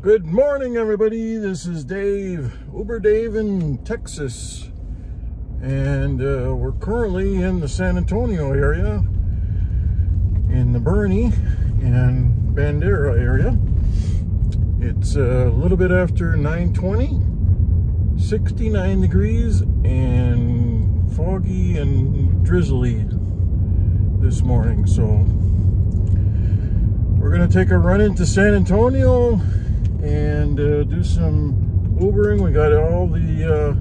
Good morning, everybody. This is Dave, Uber Dave in Texas. And we're currently in the San Antonio area, in the Bernie and Bandera area. It's a little bit after 9:20, 69 degrees and foggy and drizzly this morning. So we're gonna take a run into San Antonio and do some Ubering. We got all the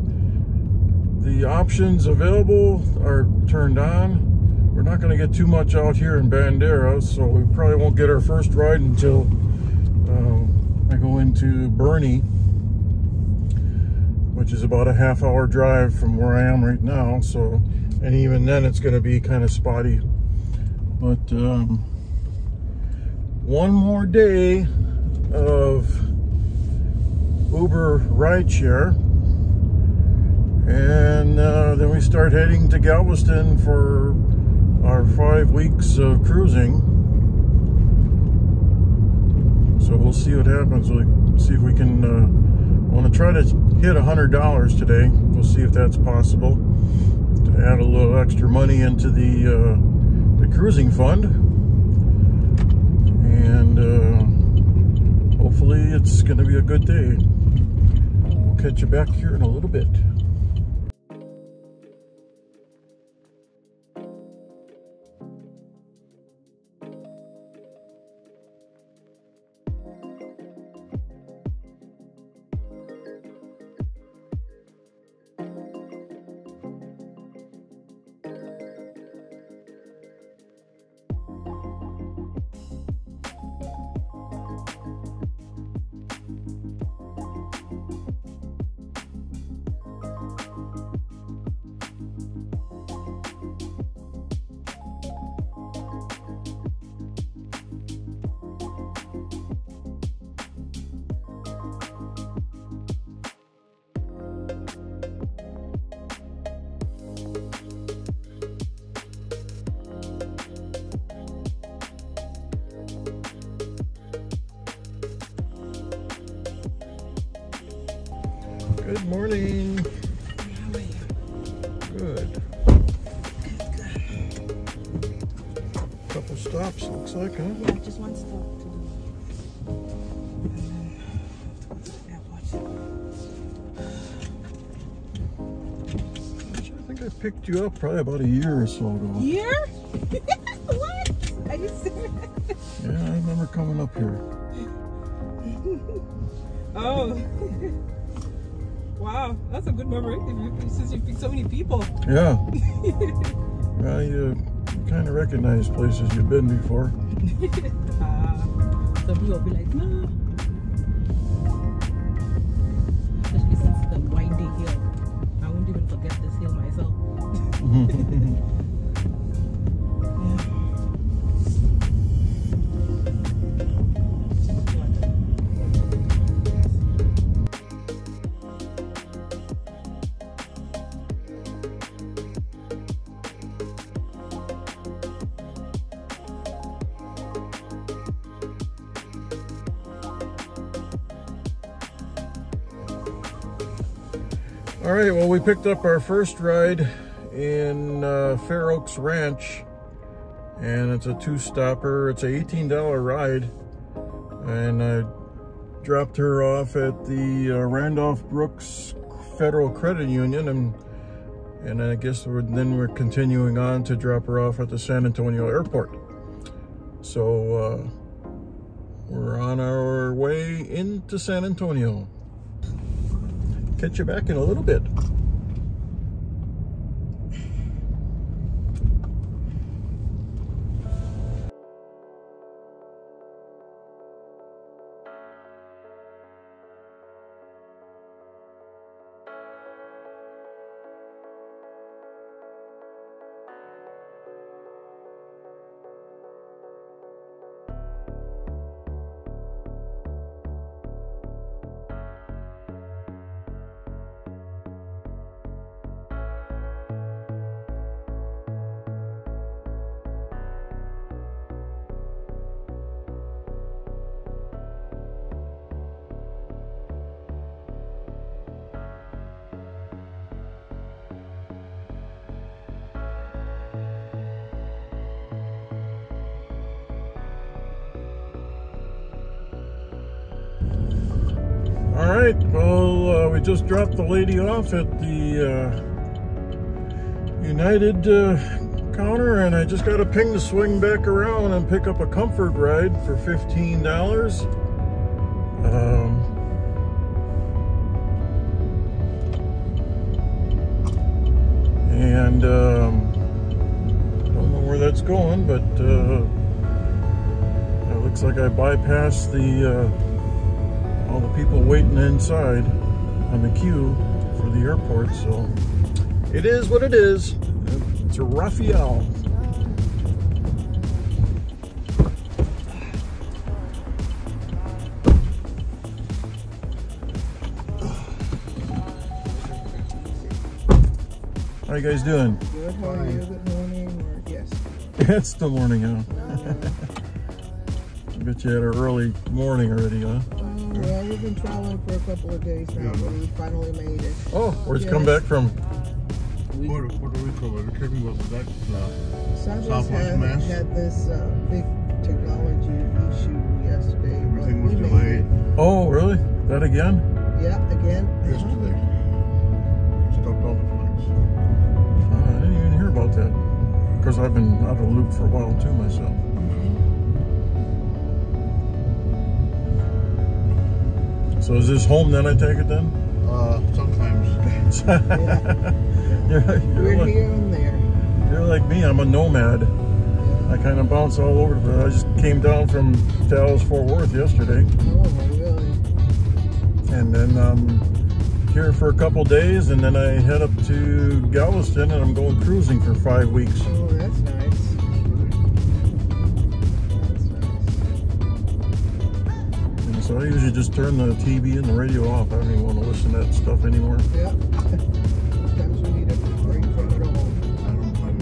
options available are turned on. We're not going to get too much out here in Bandera, so we probably won't get our first ride until I go into Bernie, which is about a half-hour drive from where I am right now. So, and even then it's going to be kind of spotty. But one more day of Uber rideshare, and then we start heading to Galveston for our 5 weeks of cruising. So we'll see what happens. We'll see if we can I want to try to hit $100 today. We'll see if that's possible, to add a little extra money into the cruising fund, and hopefully it's going to be a good day. We'll catch you back here in a little bit. Good morning. How are you? Good. Couple stops, looks like, huh? Yeah, just one stop to the airport. I think I picked you up probably about a year or so ago. Here? What? Are you serious? Yeah, I remember coming up here. Oh. Wow, that's a good memory since you picked so many people. Yeah. Well, you kind of recognize places you've been before. Some people will be like, no. Especially since the windy hill. I wouldn't even forget this hill myself. All right, well, we picked up our first ride in Fair Oaks Ranch, and it's a two-stopper. It's a $18 ride, and I dropped her off at the Randolph Brooks Federal Credit Union, and I guess we're continuing on to drop her off at the San Antonio airport. So we're on our way into San Antonio. Catch you back in a little bit. All right, well, we just dropped the lady off at the United counter, and I just got a ping to swing back around and pick up a comfort ride for $15. And don't know where that's going, but it looks like I bypassed the all the people waiting inside on the queue for the airport, so it is what it is. It's a Raphael. How you guys doing? Good, how are you? Good morning, or yes? It's still morning, huh? I bet you had an early morning already, huh? Well, we've been traveling for a couple of days now, but we finally made it. Oh, where'd you come back from? Puerto Rico, we're talking about that Southwest had this big technology issue yesterday. Everything was we made delayed. it. Oh, really? That again? Yeah, again. Yesterday. Stopped all the flights. I didn't even hear about that. Because I've been out of the loop for a while too myself. So is this home then, I take it then? Sometimes. We're like, here and there. You're like me, I'm a nomad. Yeah. I kind of bounce all over. I just came down from Dallas, Fort Worth yesterday. Oh, really? And then here for a couple days, and then I head up to Galveston, and I'm going cruising for 5 weeks. Oh, that's nice. And so I usually just turn the TV and the radio off. I don't even want to listen to that stuff anymore. Yeah. Sometimes we need a break from it all. I don't blame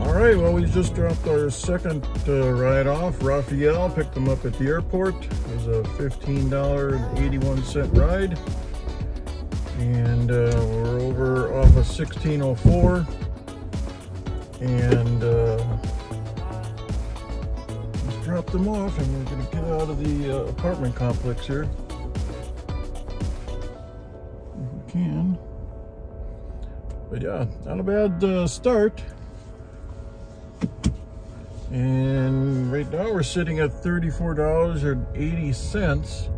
All right, well, we just dropped our second ride off. Raphael picked them up at the airport. It was a $15.81 ride. And we're over off of 1604. And just dropped them off, and we're going to get out of the apartment complex here. If we can. But yeah, not a bad start. And right now we're sitting at $34.80,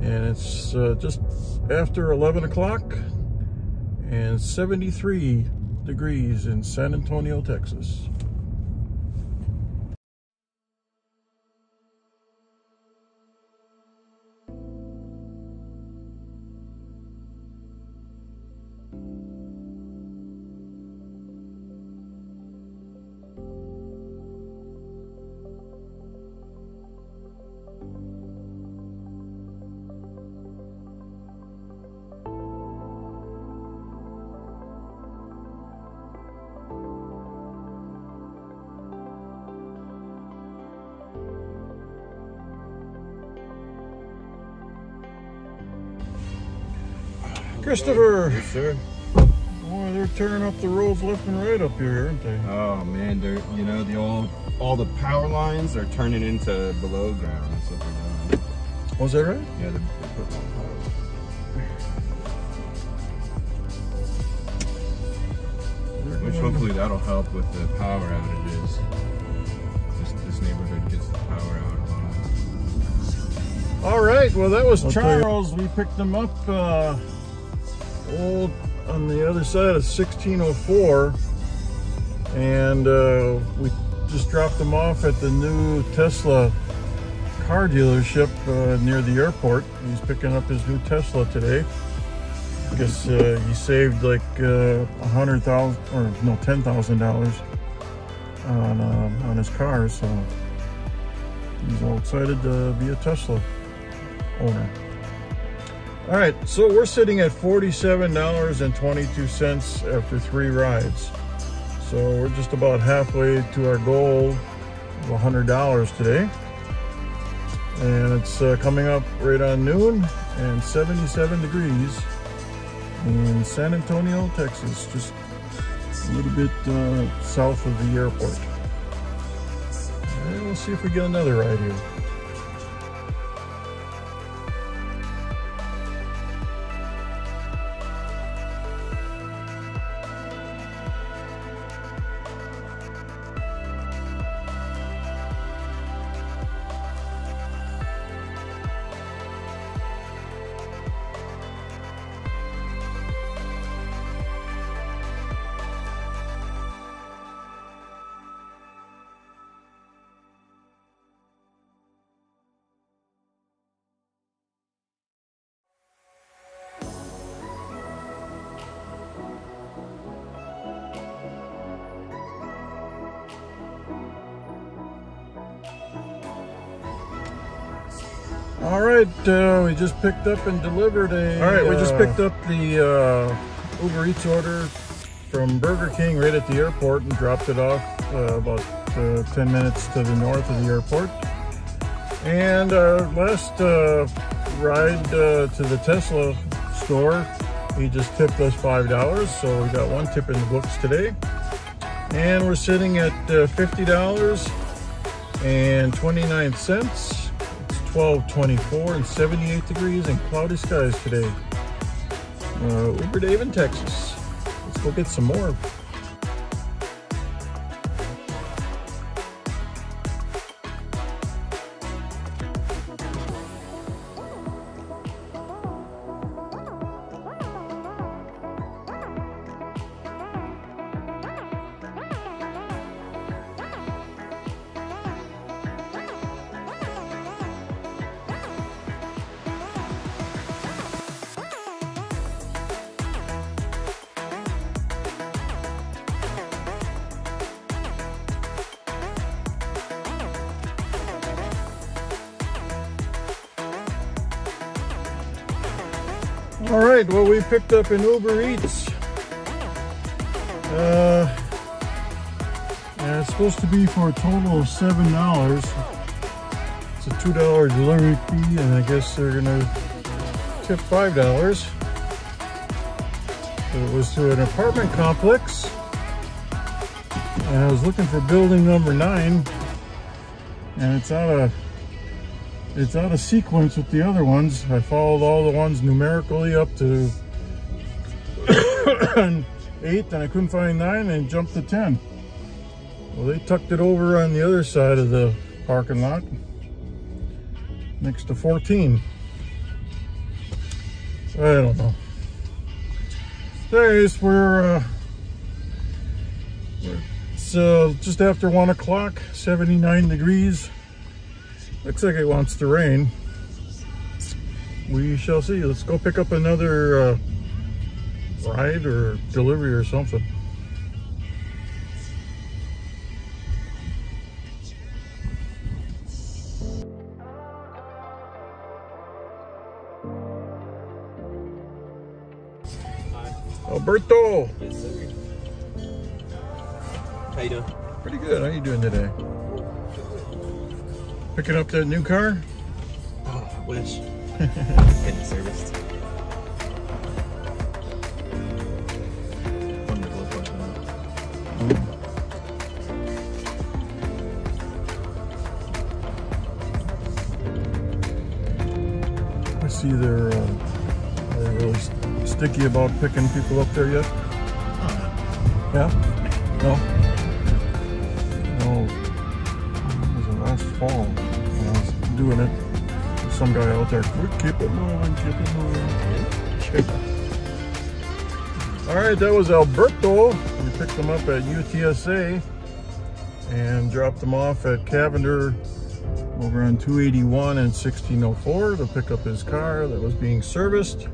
and it's just after 11 o'clock and 73 degrees in San Antonio, Texas. Christopher! Yes, sir. Boy, they're tearing up the roads left and right up here, aren't they? Oh man, they're all the power lines are turning into below ground. That's what they're doing. Oh, is that right? Yeah, they're putting on power. Which hopefully that'll help with the power outages. This neighborhood gets the power out a lot. All right, well, that was Charles. We picked them up on the other side of 1604, and we just dropped them off at the new Tesla car dealership near the airport. He's picking up his new Tesla today. I guess he saved like $100,000 or no, $10,000 on his car, so he's all excited to be a Tesla owner. All right, so we're sitting at $47.22 after 3 rides. So we're just about halfway to our goal of $100 today. And it's coming up right on noon and 77 degrees in San Antonio, Texas, just a little bit south of the airport. And we'll see if we get another ride here. All right, we just picked up and delivered a... All right, we just picked up the Uber Eats order from Burger King right at the airport and dropped it off about 10 minutes to the north of the airport. And our last ride to the Tesla store, he just tipped us $5, so we got one tip in the books today. And we're sitting at $50.29. 12:24 and 78 degrees and cloudy skies today. Uber Dave in Texas. Let's go get some more. All right, well, we picked up an Uber Eats. And it's supposed to be for a total of $7. It's a $2 delivery fee, and I guess they're gonna tip $5. It was to an apartment complex, and I was looking for building number 9, and it's out of sequence with the other ones. I followed all the ones numerically up to 8, and I couldn't find 9, and jumped to 10. Well, they tucked it over on the other side of the parking lot, next to 14. I don't know. Anyways, it's just after 1 o'clock, 79 degrees. Looks like it wants to rain. We shall see. Let's go pick up another ride or delivery or something. Alberto! Yes, sir. How you doing? Pretty good. How you doing today? Picking up that new car? Oh, I wish. Getting serviced. I see they're really sticky about picking people up there yet? Yeah? No? No. It was last fall when I was doing it. There's some guy out there, keep it moving, keep it moving. All right, that was Alberto. We picked him up at UTSA and dropped him off at Cavender over on 281 and 1604 to pick up his car that was being serviced.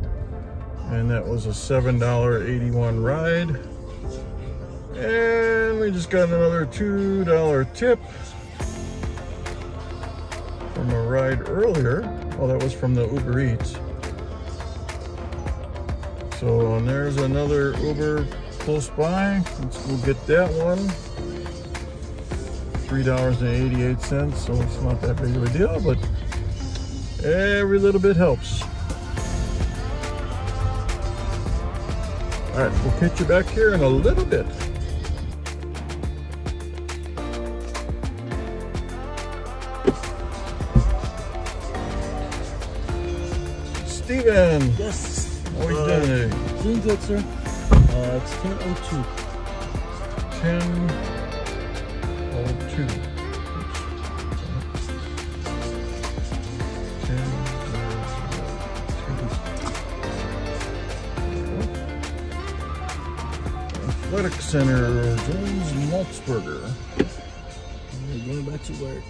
And that was a $7.81 ride. And we just got another $2 tip from a ride earlier. Oh, that was from the Uber Eats. So, and there's another Uber close by. Let's go get that one. $3.88, so it's not that big of a deal, but Every little bit helps. All right, we'll catch you back here in a little bit. Steven! Yes. How are you doing today? Doing good, sir. It's 10:02. 10:02. Athletic Center, Jones Maltzberger. We're going back to work.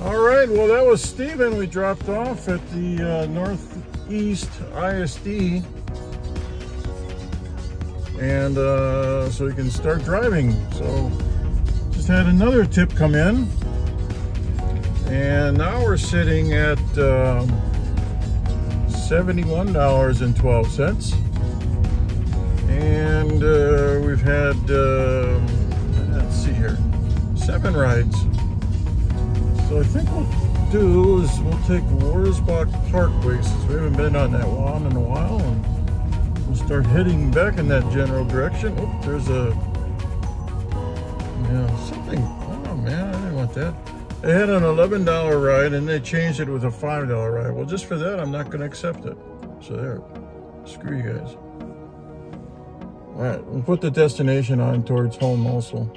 All right, well, that was Steven we dropped off at the Northeast ISD. And so he can start driving. So just had another tip come in. And now we're sitting at $71.12. And we've had, let's see here, 7 rides. So I think what we'll do is we'll take Wurzbach Parkway, since we haven't been on that one in a while, and we'll start heading back in that general direction. Oh, there's a, something. Oh man, I didn't want that. They had an $11 ride and they changed it with a $5 ride. Well, just for that, I'm not going to accept it. So there, screw you guys. All right, we'll put the destination on towards home also.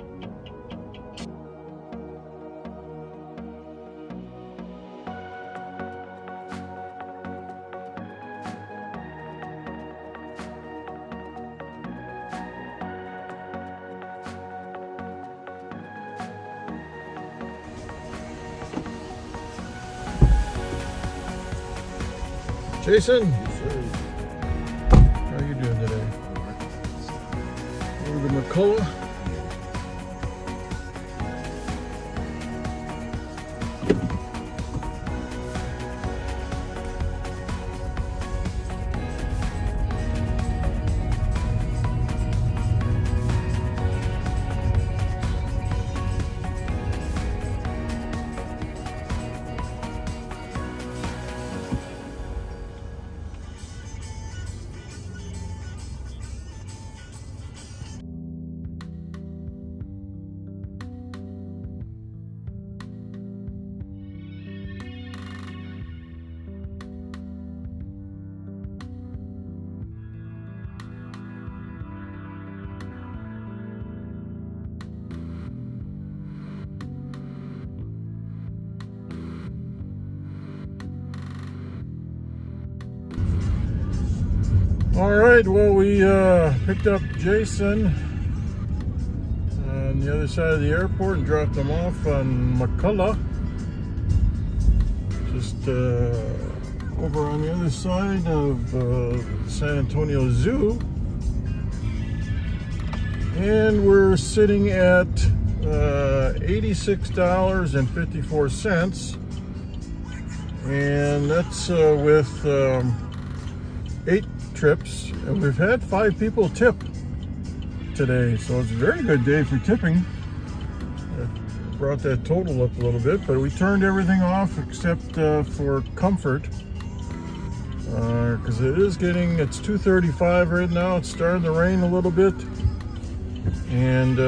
Jason, how are you doing today? Over to McCullough. All right, well, we picked up Jason on the other side of the airport and dropped him off on McCullough, just over on the other side of San Antonio Zoo. And we're sitting at $86.54, and that's with 8 trips, and we've had 5 people tip today, so it's a very good day for tipping. It brought that total up a little bit, but we turned everything off except for comfort, because it's 2:35 right now. It's starting to rain a little bit, and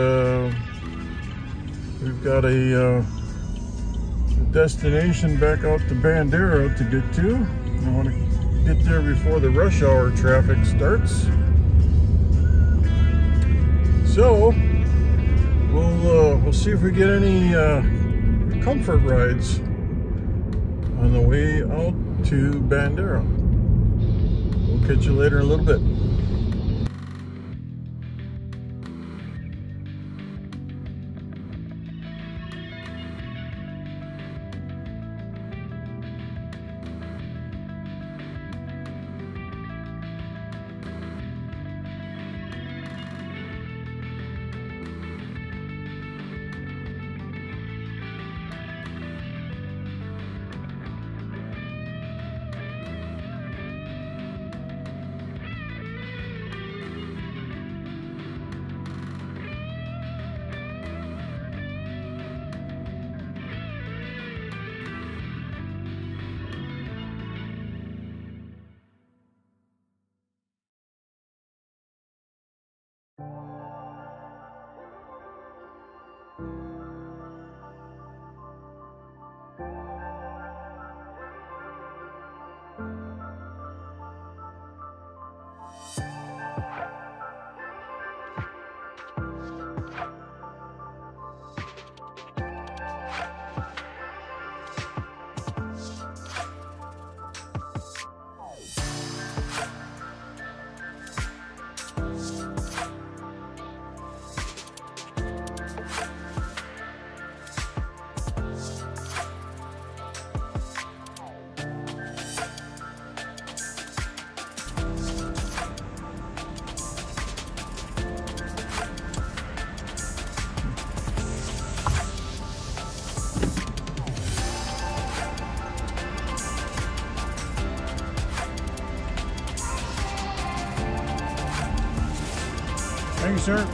we've got a destination back out to Bandera to get to. I want to get there before the rush hour traffic starts. So we'll see if we get any comfort rides on the way out to Bandera. We'll catch you later in a little bit. Thank you, sir.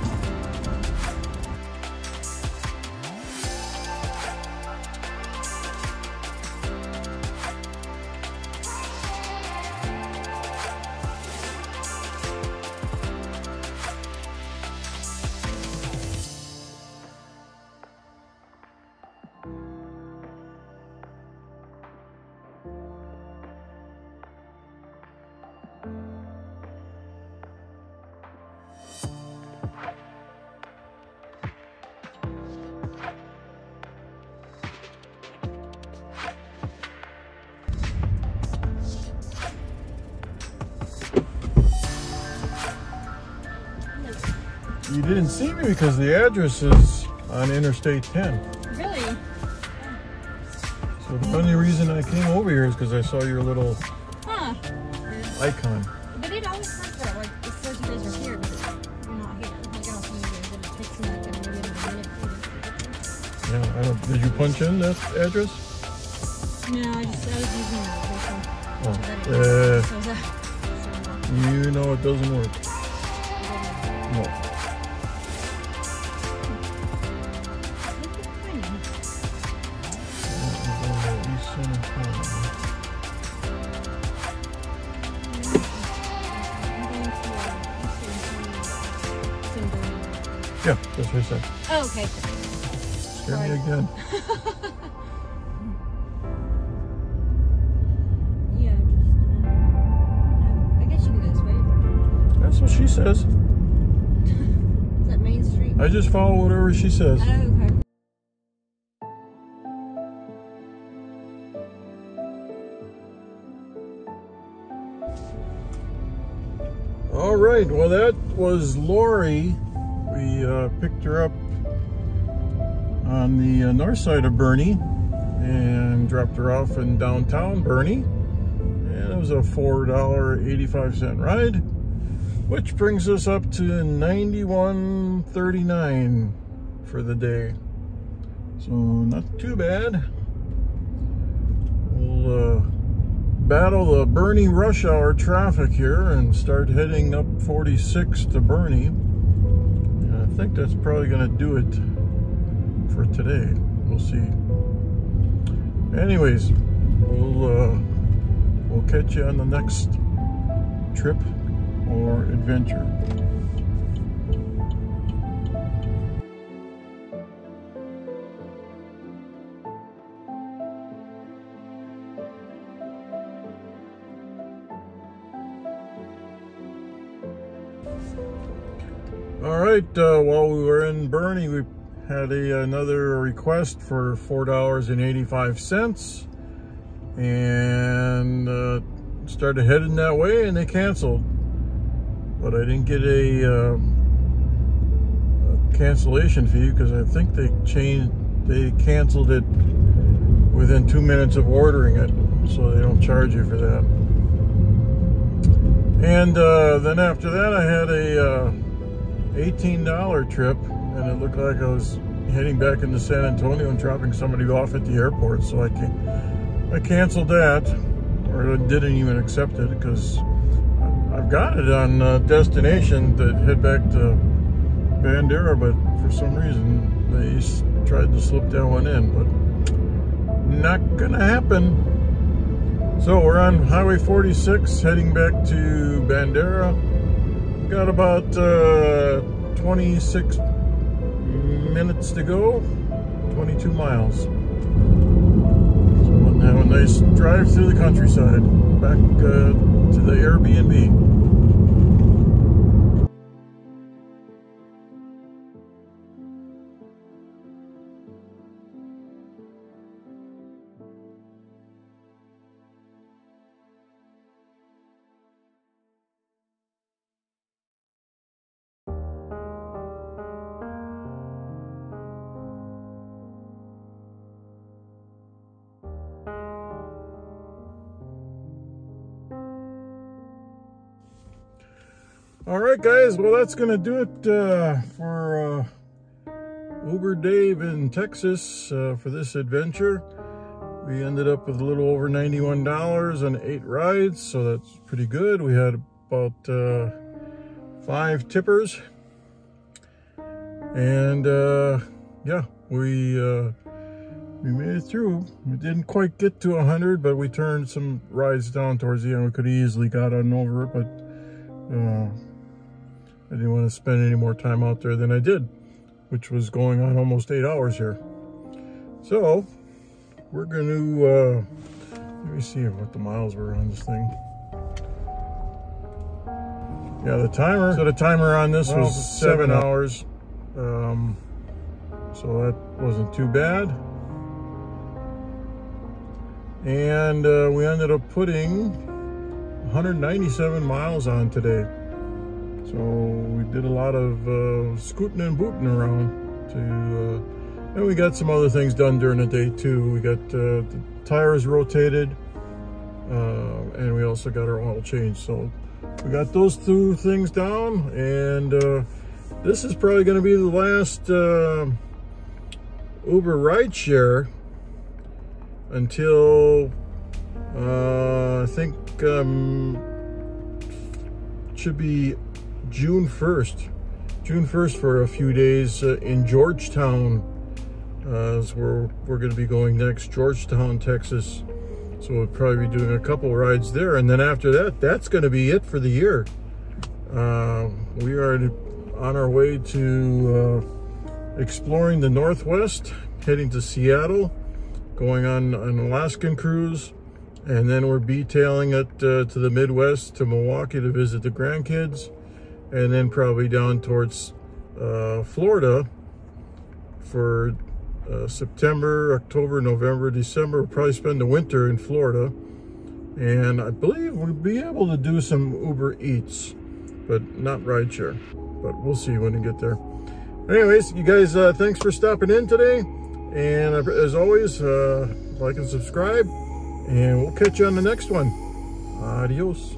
You didn't see me because the address is on Interstate 10. Really? So the only reason I came over here is because I saw your little icon. But it always says that, like, it says you guys are here, but you're not here. Like, I don't see you guys, and it takes me like a minute. Yeah, I don't. Did you punch in that address? No, I was using that location. Oh, you know it doesn't work. No. Yeah, that's what I said. Oh, okay. Scare me again. Yeah, I guess you can go this way. That's what she says. Is that Main Street? I just follow whatever she says. Oh, okay. All right, well that was Lori. We picked her up on the north side of Boerne and dropped her off in downtown Boerne. And it was a $4.85 ride, which brings us up to $91.39 for the day. So not too bad. We'll battle the Boerne rush hour traffic here and start heading up 46 to Boerne. And I think that's probably going to do it for today. We'll see. Anyways, we'll catch you on the next trip or adventure. All right, while we were in Bernie, we had another request for $4.85 and started heading that way, and they canceled. But I didn't get a cancellation fee because I think they canceled it within 2 minutes of ordering it, so they don't charge you for that. And then after that, I had a $18 trip, and it looked like I was heading back into San Antonio and dropping somebody off at the airport. So I canceled that, or I didn't even accept it, because I've got it on destination to head back to Bandera, but for some reason they tried to slip that one in, but not gonna happen. So we're on Highway 46 heading back to Bandera. Got about 26 minutes to go, 22 miles. So we'll have a nice drive through the countryside, back to the Airbnb. All right, guys, well, that's gonna do it for Uber Dave in Texas for this adventure. We ended up with a little over $91 and 8 rides, so that's pretty good. We had about 5 tippers, and yeah, we made it through. We didn't quite get to 100, but we turned some rides down towards the end. We could have easily got on over it, but I didn't want to spend any more time out there than I did, which was going on almost 8 hours here. So we're going to, let me see what the miles were on this thing. Yeah, the timer on this was 7 hours. So that wasn't too bad. And we ended up putting 197 miles on today. So we did a lot of scooting and booting around and we got some other things done during the day too. We got the tires rotated, and we also got our oil changed. So we got those 2 things down, and this is probably going to be the last Uber rideshare until I think should be June 1st for a few days in Georgetown. Is where we're going to be going next, Georgetown, Texas. So we'll probably be doing a couple rides there, and then after that, that's going to be it for the year. We are on our way to exploring the Northwest, heading to Seattle, going on an Alaskan cruise, and then we're detailing it to the Midwest, to Milwaukee, to visit the grandkids, and then probably down towards Florida for September, October, November, December. We'll probably spend the winter in Florida, and I believe we'll be able to do some Uber Eats, but not rideshare. But we'll see when we get there. Anyways, you guys, thanks for stopping in today, and as always, like and subscribe, and we'll catch you on the next one. Adios.